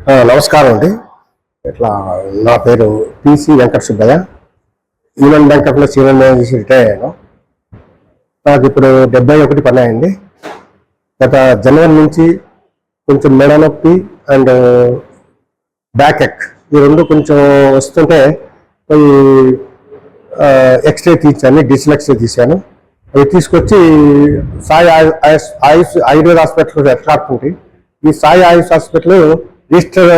నమస్కారం అండి. ఇట్లా నా పేరు PC Venkata Subbaiah. Union bank of senior manager retire అయ్యాను. నాకు ఇప్పుడు 71 పన్నాయండి. గత జనవరి నుంచి కొంచెం మెడ నొప్పి అండ్ బ్యాక్ ఎక్ ఈ రెండు కొంచెం వస్తుంటే ఎక్స్రే తీసాను, డిజిటల్ ఎక్స్రే తీశాను. అవి తీసుకొచ్చి సాయి ఆయుష్ ఆయుర్వేద హాస్పిటల్ ఎట్లాడుతుంది. ఈ సాయి ఆయుష్ హాస్పిటల్ రిజిస్టర్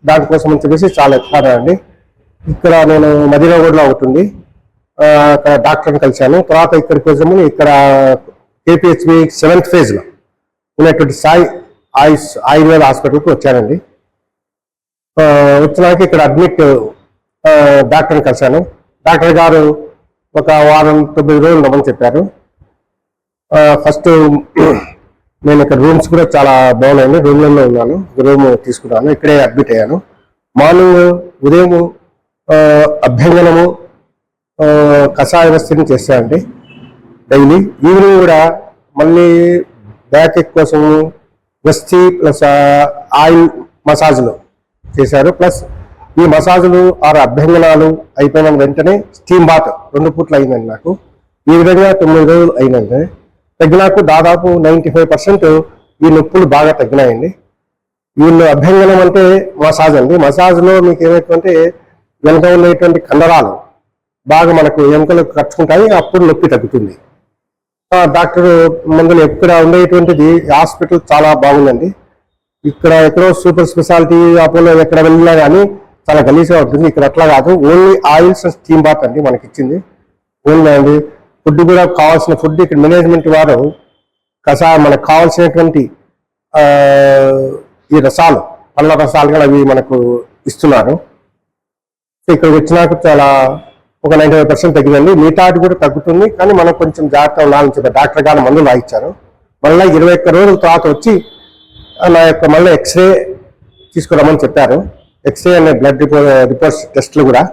దానికోసం అని చెప్పేసి చాలా ఎత్తుకాడండి. ఇక్కడ నేను మదీనాగూడలో ఒకటి ఉంది, అక్కడ డాక్టర్ని కలిశాను. తర్వాత ఇక్కడికి వచ్చాము. ఇక్కడ కేపీహెచ్బి 7th phase ఉన్నటువంటి సాయి ఆయుష్ ఆయుర్వేద హాస్పిటల్కి వచ్చానండి. వచ్చినాక ఇక్కడ అడ్మిట్ డాక్టర్ని కలిశాను. డాక్టర్ గారు ఒక వారం 9 రోజులు ఉండమని చెప్పారు. ఫస్ట్ నేను ఇక్కడ రూమ్స్ కూడా చాలా బాగున్నాయండి. రూమ్లలో ఉన్నాను, రూమ్ తీసుకున్నాను, ఇక్కడే అడ్మిట్ అయ్యాను. మార్నింగ్ ఉదయం అభ్యంగనము కషాయ వస్తుని చేశానండి డైలీ. ఈవినింగ్ కూడా మళ్ళీ బ్యాక్ ఎక్ కోసము వస్తీ ప్లస్ ఆయిల్ మసాజ్లు చేశారు. ప్లస్ ఈ మసాజులు ఆరు అభ్యంగనాలు అయిపోయిన వెంటనే స్టీమ్ బాత్ 2 పూట్లు అయిందండి నాకు. ఈ విధంగా 9 రోజులు అయినండి. తగ్గినాకు దాదాపు 95% ఈ నొప్పులు బాగా తగ్గినాయండి. వీళ్ళు అభ్యంగనం అంటే మసాజ్ అండి. మసాజ్లో మీకు ఏమైతుందంటే వెనక ఉండేటువంటి కండరాలు బాగా మనకు ఎముకలు కట్టుకుంటాయి, అప్పుడు నొప్పి తగ్గుతుంది. డాక్టర్ మందులు ఎక్కడ ఉండేటువంటిది హాస్పిటల్ చాలా బాగుందండి. ఇక్కడ ఎక్కడో సూపర్ స్పెషాలిటీ అపోలో ఎక్కడ వెళ్ళినా కానీ చాలా గలీజ్గా ఉంటుంది. ఇక్కడ అట్లా కాదు, ఓన్లీ ఆయిల్స్ స్టీమ్ బాత్ అండి మనకి ఇచ్చింది. ఓన్లీ అండి ఫుడ్ కూడా కావాల్సిన ఫుడ్ ఇక్కడ మేనేజ్మెంట్ వారు మనకు కావాల్సినటువంటి ఈ రసాలు, పళ్ళ రసాలు కూడా అవి మనకు ఇస్తున్నారు. ఇక్కడికి వచ్చినాక చాలా ఒక 95% తగ్గిందండి. మిగతాది కూడా తగ్గుతుంది, కానీ మనం కొంచెం జాగ్రత్త ఉండాలని చెప్పారు. డాక్టర్ గారు మందులు రాయించారు. మళ్ళీ 21 రోజుల తర్వాత వచ్చి నా యొక్క మళ్ళీ ఎక్స్రే తీసుకురామని చెప్పారు. ఎక్స్రే అనే బ్లడ్ రిపోర్ట్స్ టెస్ట్లు కూడా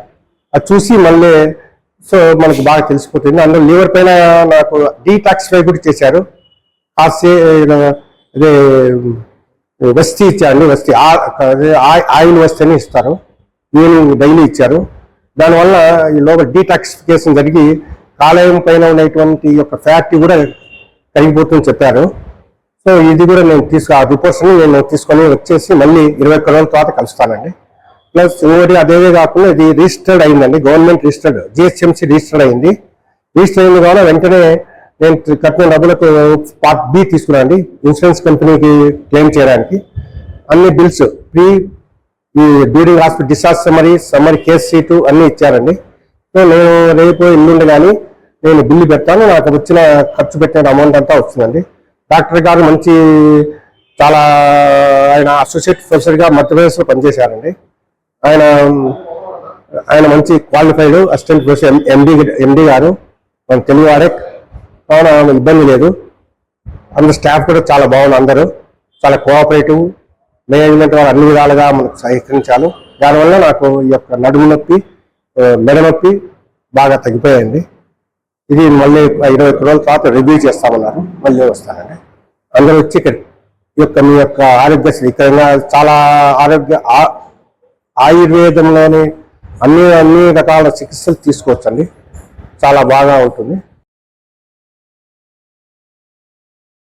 అది చూసి మళ్ళీ మనకు బాగా తెలిసిపోతుంది. అందులో లివర్ పైన నాకు డీటాక్సిఫై కూడా చేశారు. అదే వస్తీ ఇచ్చారండి, వస్తీ ఆయిల్ వస్తీ అని ఇస్తారు, ఈవినింగ్ డైలీ ఇచ్చారు. దానివల్ల ఈ లోపల డీటాక్సిఫికేషన్ జరిగి కాలేయం పైన ఉన్నటువంటి యొక్క ఫ్యాట్ కూడా కరిగిపోతుందని చెప్పారు. సో ఇది కూడా నేను ఆ రిపోర్ట్స్ని నేను తీసుకొని వచ్చేసి మళ్ళీ 21 రోజుల తర్వాత కలుస్తానండి. ప్లస్ ఇంకోటి అదే కాకుండా ఇది రిజిస్టర్డ్ అయిందండి, గవర్నమెంట్ రిజిస్టర్డ్, జిహెచ్ఎంసీ రిజిస్టర్డ్ అయింది. రిజిస్టర్ అయింది కావాలి వెంటనే నేను కట్టిన డబ్బులకు పార్ట్ బి తీసుకున్నాండి, ఇన్సూరెన్స్ కంపెనీకి క్లెయిమ్ చేయడానికి. అన్ని బిల్స్ ఈ during hospital discharge summary case sheet అన్నీ ఇచ్చారండి. సో నేను రేపు ఎల్లుండి కానీ నేను బిల్లు పెడతాను, నాకు వచ్చిన ఖర్చు పెట్టిన అమౌంట్ అంతా వస్తుందండి. డాక్టర్ గారు మంచి చాలా ఆయన అసోసియేట్ ప్రొఫెసర్గా మధ్యప్రదేశ్లో పనిచేశారండి. ఆయన మంచి క్వాలిఫైడ్ అసిస్టెంట్ ప్రొఫెసర్ ఎండి గారు, మన తెలుగు వాడే కావున ఇబ్బంది లేదు. అందరు స్టాఫ్ కూడా చాలా బాగుంది, అందరూ చాలా కోఆపరేటివ్. మేనేజ్మెంట్ వాళ్ళు అన్ని విధాలుగా మనకు సహకరించాలి. దానివల్ల నాకు ఈ యొక్క నడుము నొప్పి, మెడ నొప్పి బాగా తగ్గిపోయాయండి. ఇది మళ్ళీ 21 రోజుల తర్వాత రివ్యూ చేస్తామన్నారు, మళ్ళీ వస్తానండి. అందరూ వచ్చి ఇక్కడ మీ యొక్క ఆరోగ్యశ్రీ ఇక్కడ చాలా ఆయుర్వేదంలోని అన్ని రకాల చికిత్సలు తీసుకోవచ్చండి. చాలా బాగా ఉంటుంది.